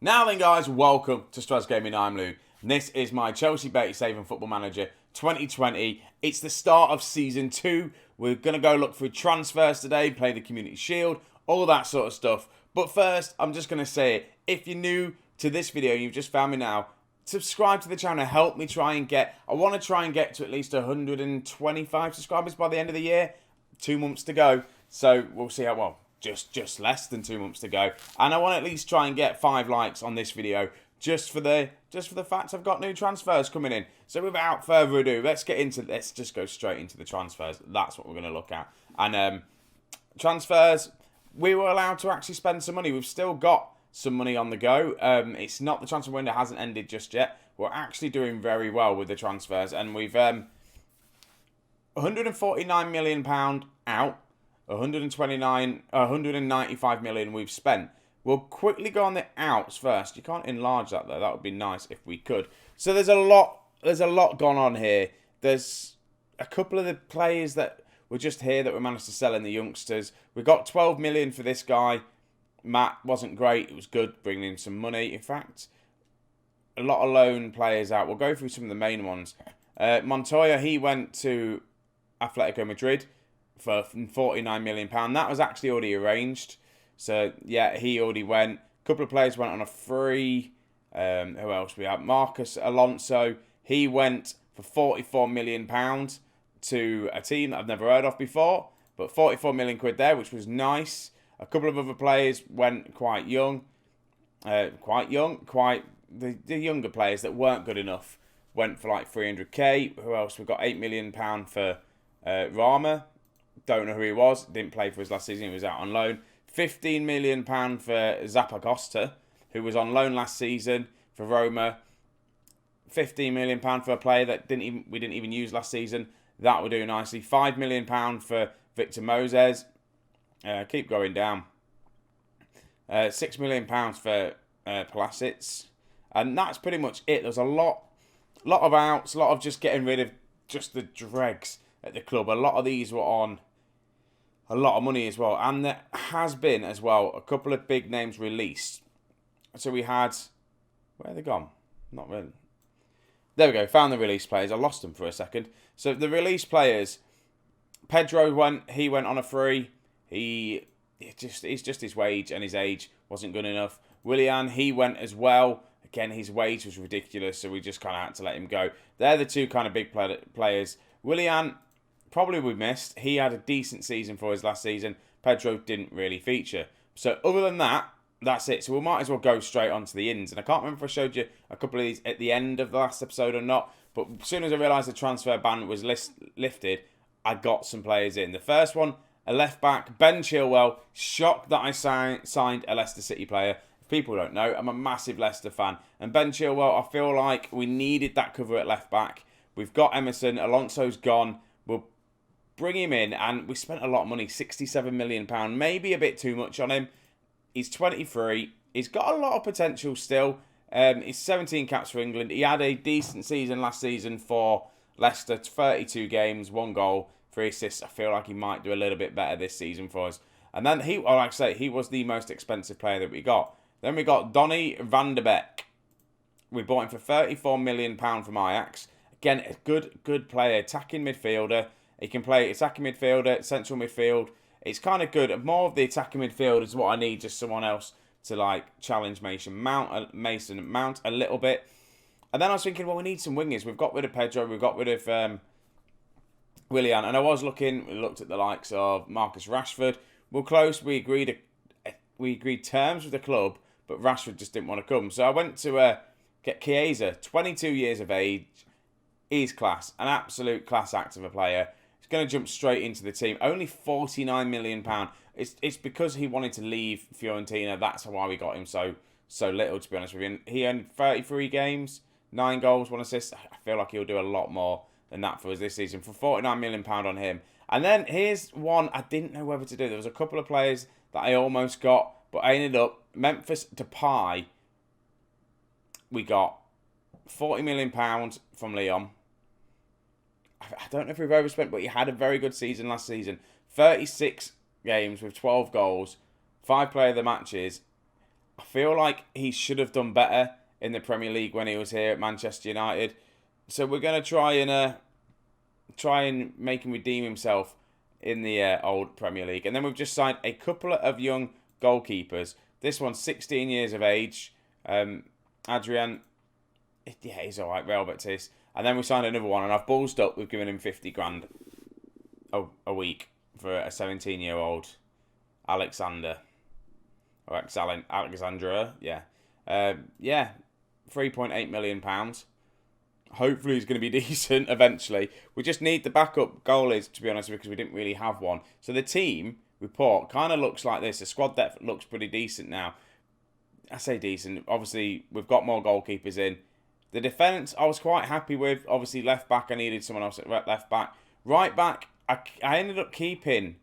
Now then guys, welcome to Struz Gaming. I'm Lou. This is my Chelsea Bait Saving Football Manager 2020. It's the start of Season 2. We're going to go look through transfers today, play the Community Shield, all that sort of stuff. But first, I'm just going to say it. If you're new to this video and you've just found me now, subscribe to the channel. Help me try and get... I want to try and get to at least 125 subscribers by the end of the year. 2 months to go. So we'll see how... Well, just less than 2 months to go, and I want to at least try and get 5 likes on this video just for the fact I've got new transfers coming in. So without further ado, let's just go straight into the transfers. That's what we're going to look at. And transfers, we were allowed to actually spend some money. We've still got some money on the go. It's not, the transfer window hasn't ended just yet. We're actually doing very well with the transfers, and we've £149 million out. 195 million we've spent. We'll quickly go on the outs first. You can't enlarge that though. That would be nice if we could. So there's a lot gone on here. There's a couple of the players that were just here that we managed to sell in the youngsters. We got 12 million for this guy. Matt wasn't great. It was good bringing in some money. In fact, a lot of loan players out. We'll go through some of the main ones. Montoya, he went to Atletico Madrid for £49 million. That was actually already arranged. So, yeah, he already went. A couple of players went on a free. Who else we have? Marcus Alonso. He went for £44 million to a team that I've never heard of before. But 44 million quid there, which was nice. A couple of other players went quite young. The younger players that weren't good enough went for like 300k. Who else? We've got £8 million for Rama. Don't know who he was. Didn't play for us last season. He was out on loan. £15 million for Zappacosta, who was on loan last season for Roma. £15 million for a player that we didn't even use last season. That will do nicely. £5 million for Victor Moses. Keep going down. £6 million for Pulisic. And that's pretty much it. There's a lot of outs. A lot of just getting rid of just the dregs at the club. A lot of these were on a lot of money as well, and there has been as well a couple of big names released. So we had, where are they gone? Not really. There we go. Found the release players. I lost them for a second. So the release players, Pedro went on a free. It's just his wage and his age wasn't good enough. Willian, he went as well. Again, his wage was ridiculous, so we just kind of had to let him go. They're the two kind of big players. Willian, probably we missed. He had a decent season for his last season. Pedro didn't really feature. So other than that, that's it. So we might as well go straight on to the ins. And I can't remember if I showed you a couple of these at the end of the last episode or not. But as soon as I realised the transfer ban was lifted, I got some players in. The first one, a left back, Ben Chilwell. Shocked that I signed a Leicester City player. If people don't know, I'm a massive Leicester fan. And Ben Chilwell, I feel like we needed that cover at left back. We've got Emerson. Alonso's gone. We'll bring him in, and we spent a lot of money, £67 million, maybe a bit too much on him. He's 23. He's got a lot of potential still. He's 17 caps for England. He had a decent season last season for Leicester, 32 games, 1 goal, 3 assists. I feel like he might do a little bit better this season for us. And then he was the most expensive player that we got. Then we got Donny van der Beek. We bought him for £34 million from Ajax. Again, a good player, attacking midfielder. He can play attacking midfielder, central midfield. It's kind of good. More of the attacking midfield is what I need. Just someone else to like challenge Mason Mount a little bit. And then I was thinking, well, we need some wingers. We've got rid of Pedro. We've got rid of Willian. And I was looked at the likes of Marcus Rashford. We're close. We agreed terms with the club, but Rashford just didn't want to come. So I went to get Chiesa, 22 years of age. He's class, an absolute class act of a player. He's going to jump straight into the team. Only £49 million. It's because he wanted to leave Fiorentina. That's why we got him so little, to be honest with you. He earned 33 games, 9 goals, 1 assist. I feel like he'll do a lot more than that for us this season. For £49 million on him. And then here's one I didn't know whether to do. There was a couple of players that I almost got, but I ended up Memphis Depay. We got £40 million from Lyon. I don't know if we've overspent, but he had a very good season last season. 36 games with 12 goals, 5 player of the matches. I feel like he should have done better in the Premier League when he was here at Manchester United. So we're going to try and make him redeem himself in the old Premier League. And then we've just signed a couple of young goalkeepers. This one's 16 years of age. Adrian, yeah, he's all right, Real Betis. And then we signed another one, and I've ballsed up. We've given him 50 grand a week for a 17-year-old Alexander. Or Alexandra, yeah. 3.8 million pounds. Hopefully he's going to be decent eventually. We just need the backup goalies, to be honest, because we didn't really have one. So the team report kind of looks like this. The squad depth looks pretty decent now. I say decent. Obviously, we've got more goalkeepers in. The defence, I was quite happy with. Obviously, left back, I needed someone else at left back. Right back, I ended up keeping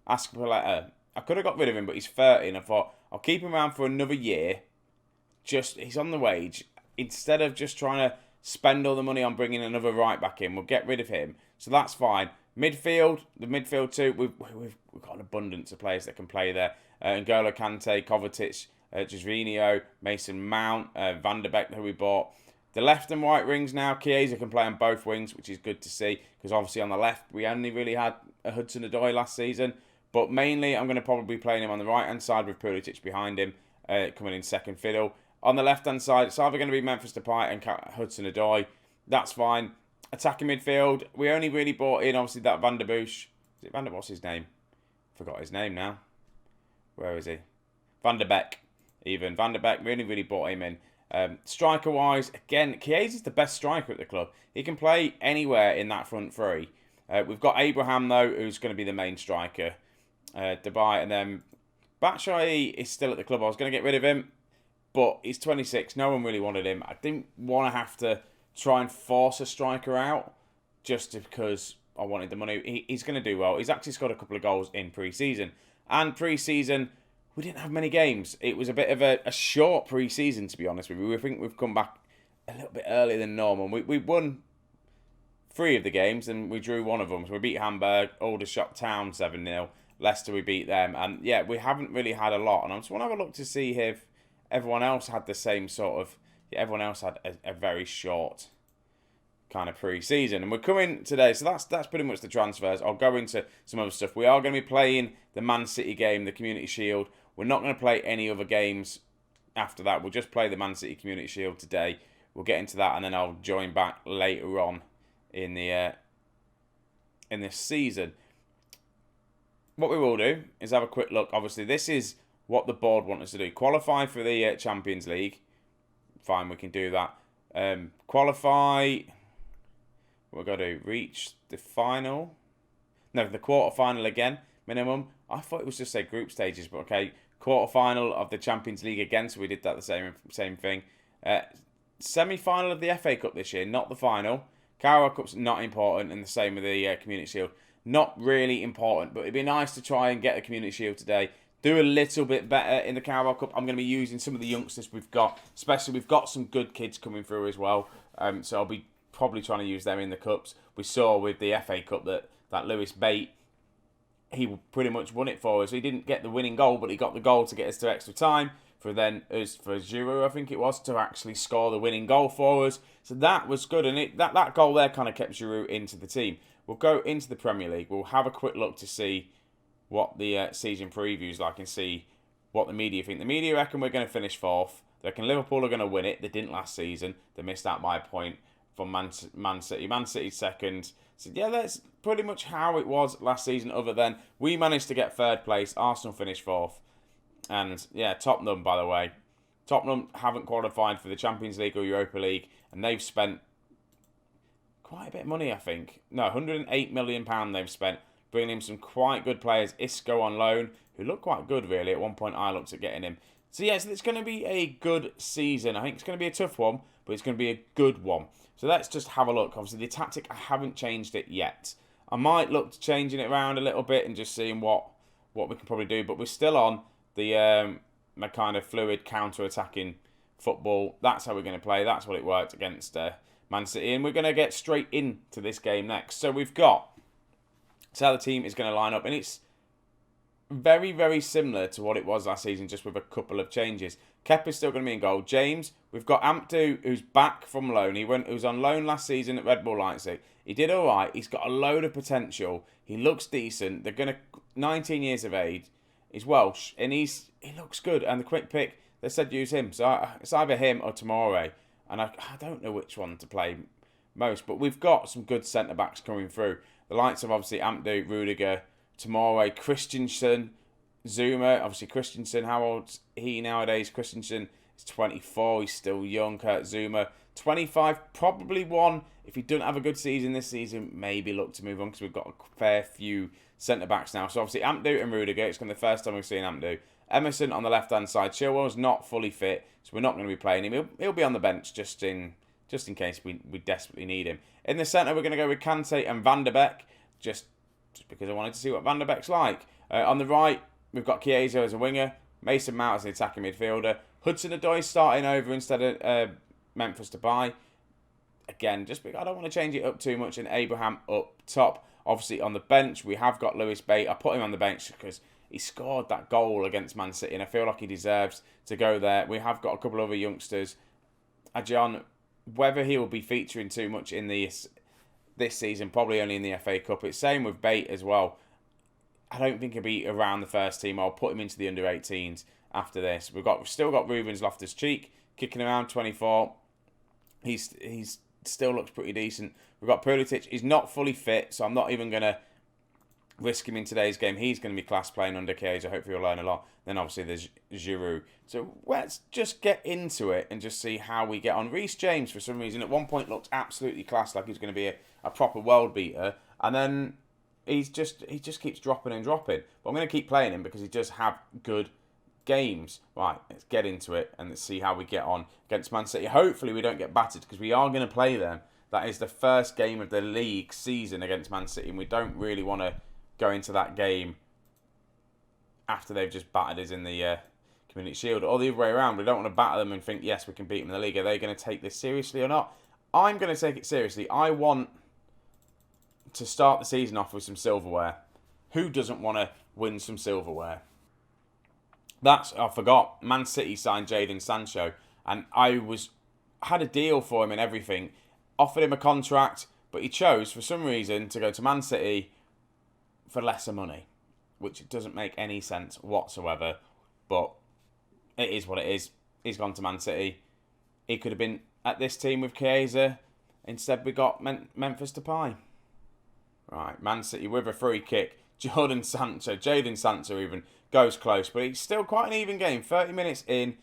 Aspilicueta. I could have got rid of him, but he's 30, and I thought, I'll keep him around for another year. He's on the wage. Instead of just trying to spend all the money on bringing another right back in, we'll get rid of him. So that's fine. The midfield too, we've got an abundance of players that can play there. N'Golo Kante, Kovacic, Jorginho, Mason Mount, Van der Beek, who we bought. The left and right wings now, Chiesa can play on both wings, which is good to see, because obviously on the left, we only really had a Hudson-Odoi last season. But mainly, I'm going to probably be playing him on the right-hand side with Pulisic behind him, coming in second fiddle. On the left-hand side, it's either going to be Memphis Depay and Hudson-Odoi. That's fine. Attacking midfield, we only really bought in, obviously, that Van der Bush. Is it Van der... What's his name? Forgot his name now. Where is he? Van der Beek. Even. Van der Beek, really bought him in. Striker-wise, again, Chiesa's the best striker at the club. He can play anywhere in that front three. We've got Abraham, though, who's going to be the main striker. Dubai, and then Batshuayi is still at the club. I was going to get rid of him, but he's 26. No one really wanted him. I didn't want to have to try and force a striker out just because I wanted the money. He's going to do well. He's actually scored a couple of goals in pre-season. And pre-season, we didn't have many games. It was a bit of a short pre-season, to be honest with you. I think we've come back a little bit earlier than normal. We won 3 of the games and we drew one of them. So we beat Hamburg, Aldershot Town 7-0. Leicester, we beat them. And yeah, we haven't really had a lot. And I just want to have a look to see if everyone else had the same sort of... everyone else had a very short kind of pre-season. And we're coming today. So that's pretty much the transfers. I'll go into some other stuff. We are going to be playing the Man City game, the Community Shield. We're not going to play any other games after that. We'll just play the Man City Community Shield today. We'll get into that and then I'll join back later on in the in this season. What we will do is have a quick look. Obviously, this is what the board want us to do. Qualify for the Champions League. Fine, we can do that. Qualify. We've got to reach the final. No, the quarter-final again, minimum. I thought it was just, say, group stages, but okay. Quarter-final of the Champions League again, so we did that the same thing. Semi-final of the FA Cup this year, not the final. Carabao Cup's not important, and the same with the Community Shield. Not really important, but it'd be nice to try and get the Community Shield today. Do a little bit better in the Carabao Cup. I'm going to be using some of the youngsters we've got. Especially, we've got some good kids coming through as well. So I'll be probably trying to use them in the Cups. We saw with the FA Cup that Lewis Bate, he pretty much won it for us. He didn't get the winning goal, but he got the goal to get us to extra time. For Giroud, I think it was, to actually score the winning goal for us. So that was good. And that goal there kind of kept Giroud into the team. We'll go into the Premier League. We'll have a quick look to see what the season previews like and see what the media think. The media reckon we're going to finish 4th. They reckon Liverpool are going to win it. They didn't last season. They missed out by a point from Man City. Man City 2nd. So yeah, that's pretty much how it was last season, other than we managed to get 3rd place. Arsenal finished 4th. And yeah, Tottenham, by the way. Tottenham haven't qualified for the Champions League or Europa League, and they've spent quite a bit of money, I think. No, £108 million they've spent, bringing in some quite good players. Isco on loan, who looked quite good, really. At one point, I looked at getting him. So, yes, it's going to be a good season. I think it's going to be a tough one, but it's going to be a good one. So, let's just have a look. Obviously, the tactic, I haven't changed it yet. I might look to changing it around a little bit and just seeing what we can probably do. But we're still on the my kind of fluid counter-attacking football. That's how we're going to play. That's what it worked against Man City. And we're going to get straight into this game next. So we've got... So how the team is going to line up. And it's very, very similar to what it was last season, just with a couple of changes. Kepa's still going to be in goal. James, we've got Ampdu, who's back from loan. He was on loan last season at Red Bull Leipzig. He did all right. He's got a load of potential. He looks decent. They're going to 19 years of age. He's Welsh, and he looks good. And the quick pick, they said use him. So it's either him or Tomori. And I don't know which one to play most. But we've got some good centre-backs coming through. The likes of, obviously, Ampdu, Rudiger, Tomori, Christensen, Zuma. Obviously, Christensen, how old's he nowadays? Christensen is 24. He's still young. Kurt Zuma, 25. Probably one, if he doesn't have a good season this season, maybe look to move on because we've got a fair few centre-backs now. So, obviously, Ampdu and Rudiger. It's going to be the first time we've seen Ampdu. Emerson on the left-hand side. Chilwell's not fully fit, so we're not going to be playing him. He'll be on the bench just in case we desperately need him. In the centre, we're going to go with Kante and Van der Beek, just because I wanted to see what Van der Beek's like. On the right, we've got Chiesa as a winger, Mason Mount as the attacking midfielder, Hudson-Odoi starting over instead of Memphis Depay. Again, just because I don't want to change it up too much, and Abraham up top. Obviously, on the bench, we have got Lewis Bate. I put him on the bench because he scored that goal against Man City, and I feel like he deserves to go there. We have got a couple of other youngsters. John, whether he will be featuring too much in this season, probably only in the FA Cup. It's same with Bate as well. I don't think he'll be around the first team. I'll put him into the under-18s after this. We've still got Rubens Loftus-Cheek kicking around, 24. He's still looks pretty decent. We've got Pulisic. He's not fully fit, so I'm not even going to risk him in today's game. He's going to be class playing under Chiesa. Hopefully he'll learn a lot. Then obviously there's Giroud. So let's just get into it and just see how we get on. Reece James, for some reason, at one point looked absolutely class, like he's going to be a proper world beater. And then he just keeps dropping and dropping. But I'm going to keep playing him because he does have good games. Right, let's get into it and let's see how we get on against Man City. Hopefully we don't get battered because we are going to play them. That is the first game of the league season against Man City, and we don't really want to go into that game after they've just battered us in the Community Shield, or the other way around. We don't want to batter them and think, yes, we can beat them in the league. Are they going to take this seriously or not? I'm going to take it seriously. I want to start the season off with some silverware. Who doesn't want to win some silverware? I forgot. Man City signed Jadon Sancho, and I had a deal for him and everything. Offered him a contract, but he chose, for some reason, to go to Man City for lesser money, which doesn't make any sense whatsoever. But it is what it is. He's gone to Man City. He could have been at this team with Chiesa. Instead, we got Memphis Depay. Right, Man City with a free kick. Jadon Sancho even goes close, but it's still quite an even game. 30 minutes in,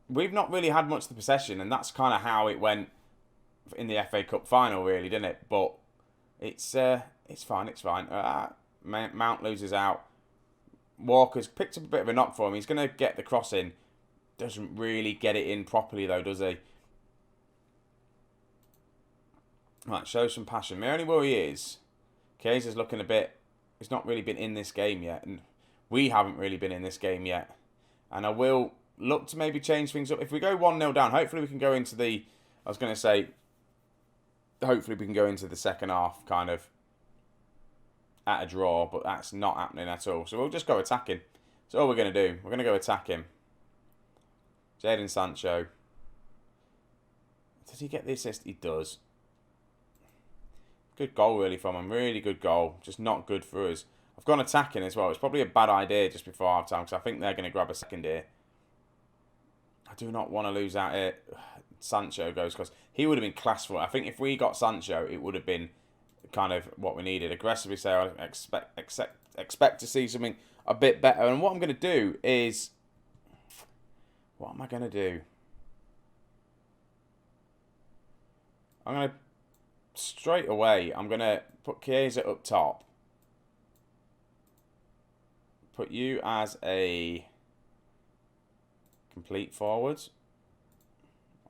we've not really had much of the possession, and that's kind of how it went in the FA Cup final, really, didn't it? But it's fine. Mount loses out. Walker's picked up a bit of a knock for him. He's going to get the cross in. Doesn't really get it in properly, though, does he? Right, show some passion. My only worry is Chiesa's looking a bit... He's not really been in this game yet, and we haven't really been in this game yet. And I will look to maybe change things up. If we go 1-0 down, hopefully we can go into the... I was going to say... Hopefully we can go into the second half kind of at a draw, but that's not happening at all. So we'll just go attacking. That's all we're going to do. We're going to go attacking. Jadon Sancho. Does he get the assist? He does. Good goal, really, from him. Really good goal. Just not good for us. I've gone attacking as well. It's probably a bad idea just before half-time because I think they're going to grab a second here. I do not want to lose out here. Sancho goes because he would have been class for it. I think if we got Sancho, it would have been kind of what we needed. Aggressively say I expect to see something a bit better. And what I'm going to do is... What am I going to do? I'm going to... Straight away, I'm going to put Chiesa up top. Put you as a complete forward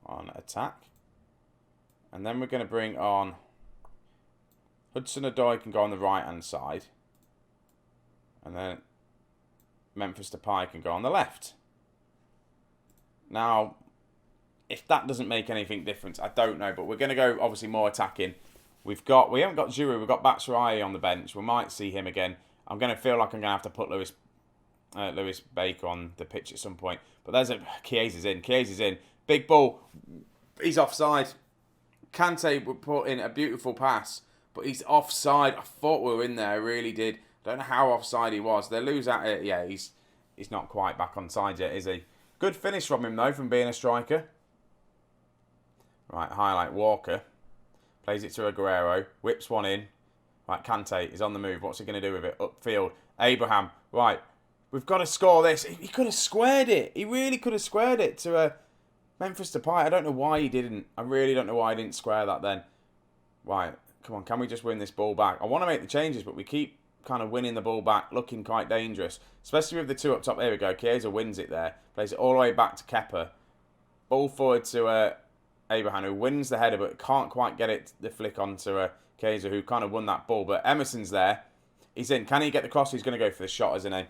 on attack. And then we're going to bring on Hudson-Odoi can go on the right-hand side. And then Memphis Depay can go on the left. Now, if that doesn't make anything different, I don't know. But we're going to go, obviously, more attacking. We haven't got Giroud. We've got Batshuayi on the bench. We might see him again. I'm going to feel like I'm going to have to put Lewis Lewis Baker on the pitch at some point. But there's a Chiesa's in. Big ball. He's offside. Kante would put in a beautiful pass, but he's offside. I thought we were in there. I really did. Don't know how offside he was. They lose at it. Yeah, he's not quite back on side yet, is he? Good finish from him, though, from being a striker. Right, highlight Walker. Plays it to Aguero. Whips one in. Right, Kante is on the move. What's he going to do with it? Upfield. Abraham. Right, we've got to score this. He could have squared it. He really could have squared it to Memphis Depay. I don't know why he didn't. I really don't know why he didn't square that then. Right, come on. Can we just win this ball back? I want to make the changes, but we keep kind of winning the ball back, looking quite dangerous. Especially with the two up top. There we go. Chiesa wins it there. Plays it all the way back to Kepa. Ball forward to Abraham, who wins the header, but can't quite get it the flick onto Chiesa, who kind of won that ball. But Emerson's there. He's in. Can he get the cross? He's going to go for the shot, isn't he?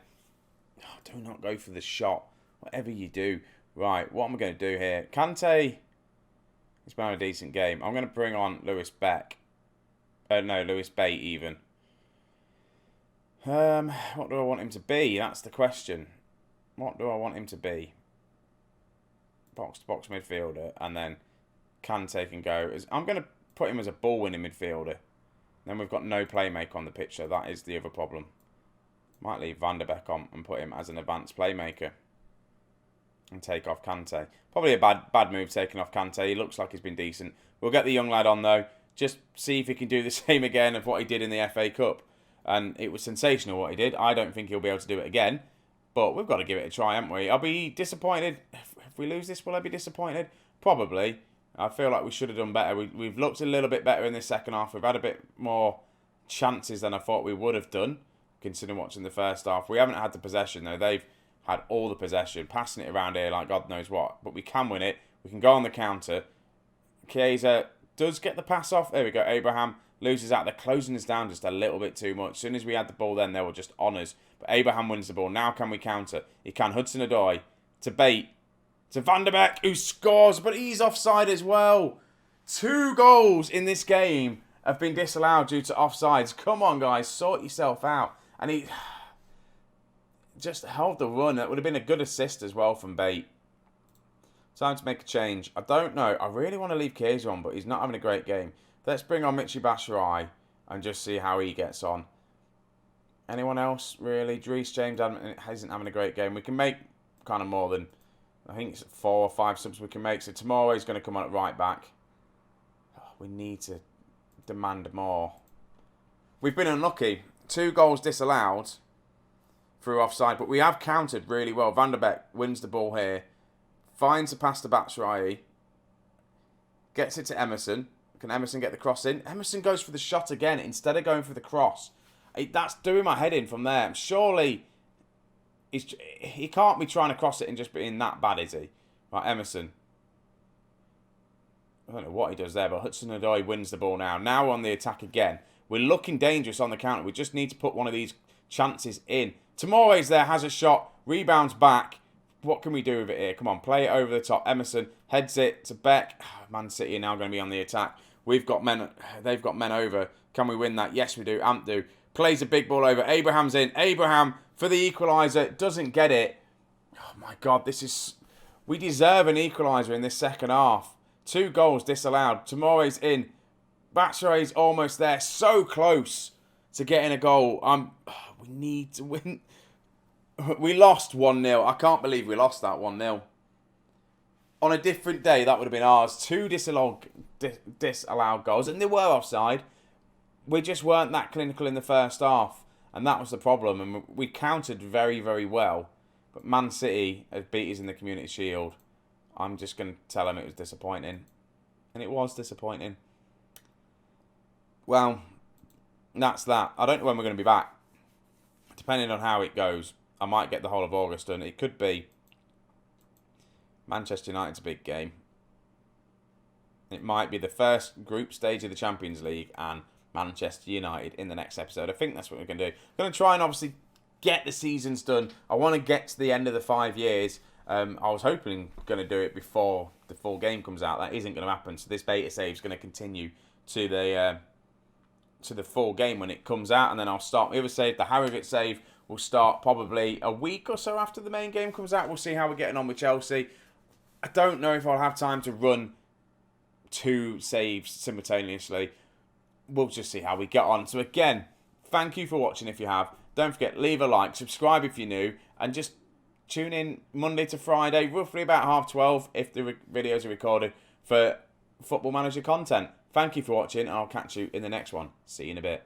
Oh, do not go for the shot. Whatever you do. Right, what am I going to do here? Kante, he's been a decent game. I'm going to bring on Lewis Bate even. What do I want him to be? That's the question. What do I want him to be? Box-to-box midfielder, and then Kante can go. I'm going to put him as a ball-winning midfielder. Then we've got no playmaker on the pitch, so that is the other problem. Might leave Van der Beek on and put him as an advanced playmaker. And take off Kante. Probably a bad move taking off Kante. He looks like he's been decent. We'll get the young lad on though. Just see if he can do the same again of what he did in the FA Cup. And it was sensational what he did. I don't think he'll be able to do it again. But we've got to give it a try, haven't we? I'll be disappointed. If we lose this, will I be disappointed? Probably. I feel like we should have done better. We've looked a little bit better in this second half. We've had a bit more chances than I thought we would have done, considering watching the first half. We haven't had the possession though. They've had all the possession, passing it around here like God knows what. But we can win it. We can go on the counter. Chiesa does get the pass off. There we go. Abraham loses out. They're closing us down just a little bit too much. As soon as we had the ball then, they were just on us. But Abraham wins the ball. Now can we counter? He can. Hudson-Odoi to Bate. To Van der Beek, who scores, but he's offside as well. 2 goals in this game have been disallowed due to offsides. Come on, guys. Sort yourself out. And he just held the run. That would have been a good assist as well from Bate. Time to make a change. I don't know. I really want to leave Chiesa on, but he's not having a great game. Let's bring on Michy Batshuayi and just see how he gets on. Anyone else, really? Reece James isn't having a great game. We can make kind of more than, I think it's 4 or 5 subs we can make. So tomorrow he's going to come on at right back. Oh, we need to demand more. We've been unlucky. 2 goals disallowed through offside, but we have countered really well. Van der Beek wins the ball here, finds a pass to Batshuayi, gets it to Emerson. Can Emerson get the cross in? Emerson goes for the shot again instead of going for the cross. That's doing my head in from there. Surely he can't be trying to cross it and just being that bad, is he? Right, Emerson. I don't know what he does there, but Hudson-Odoi wins the ball now. Now we're on the attack again. We're looking dangerous on the counter. We just need to put one of these chances in. Tomori's there, has a shot, rebounds back. What can we do with it here? Come on, play it over the top. Emerson heads it to Beck. Man City are now going to be on the attack. They've got men over. Can we win that? Yes, we do. Amp do. Plays a big ball over. Abraham's in. Abraham for the equaliser. Doesn't get it. Oh my God, we deserve an equaliser in this second half. 2 goals disallowed. Tomori's in. Batshuayi's almost there. So close to getting a goal. We need to win. We lost 1-0. I can't believe we lost that 1-0. On a different day, that would have been ours. 2 disallowed goals, and they were offside. We just weren't that clinical in the first half, and that was the problem. And we countered very, very well. But Man City has beat us in the Community Shield. I'm just going to tell them it was disappointing. And it was disappointing. Well, that's that. I don't know when we're going to be back. Depending on how it goes, I might get the whole of August done. It could be Manchester United's a big game. It might be the first group stage of the Champions League and Manchester United in the next episode. I think that's what we're going to do. I'm going to try and obviously get the seasons done. I want to get to the end of the 5 years. I was hoping going to do it before the full game comes out. That isn't going to happen. So this beta save is going to continue to the full game when it comes out, and then I'll start my other save, the Harrogate save, will start probably a week or so after the main game comes out. We'll see how we're getting on with Chelsea. I don't know if I'll have time to run 2 saves simultaneously. We'll just see how we get on. So again, thank you for watching if you have. Don't forget, leave a like, subscribe if you're new, and just tune in Monday to Friday, roughly about 12:30 if the videos are recorded, for Football Manager content. Thank you for watching, and I'll catch you in the next one. See you in a bit.